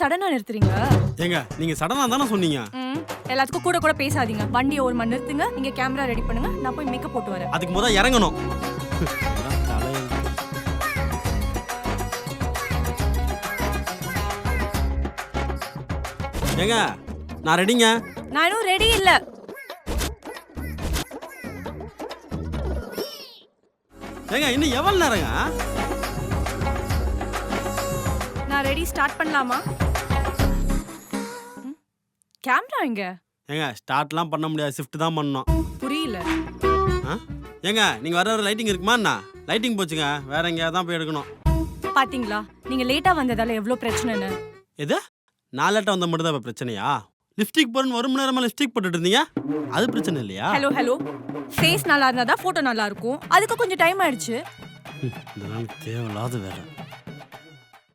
சடனா நிறுத்துறீங்க? ஏங்க நீங்க சடனா தானே சொன்னீங்க. எல்லாத்துக்கும் கூட கூட பேசாதீங்க. வண்டியை ஒரு மணி நிறுத்துங்க. நீங்க கேமரா ரெடி பண்ணுங்க. நான் போய் மேக்கப் போட்டு வரேன். அதுக்கு முத இறங்கணும். ஏங்க நான் ரெடிங்க. நான் இன்னும் ரெடி இல்ல. ஏங்க இன்னும் எவ்வளவு நேரங்க? நான் ரெடி, ஸ்டார்ட் பண்ணலாமா? கேமரா எங்க? ஏங்க ஸ்டார்ட்லாம் பண்ண முடியாது, ஷிஃப்ட் தான் பண்ணணும். புரியல. ஏங்க நீங்க வர லைட்டிங் இருக்குமா என்ன? லைட்டிங் போச்சுங்க, வேற எங்கேயாவது தான் போய் எடுக்கணும். பாத்தீங்களா நீங்க லேட்டா வந்ததால எவ்வளவு பிரச்சனைன்னு. எது? நான் லேட்டா வந்த மட்டும் தான் பிரச்சனையா? லிப்ஸ்டிக் போறன்னு ஒரு மணி நேரமா லிப்ஸ்டிக் போட்டுட்டு இருந்தீங்க, அது பிரச்சனை இல்லையா? ஹலோ ஃபேஸ் நல்லா இருந்தா தான் போட்டோ நல்லா இருக்கும். அதுக்கு கொஞ்சம் டைம் ஆயிடுச்சு. இதெல்லாம் தேவையில்லாத வேலை.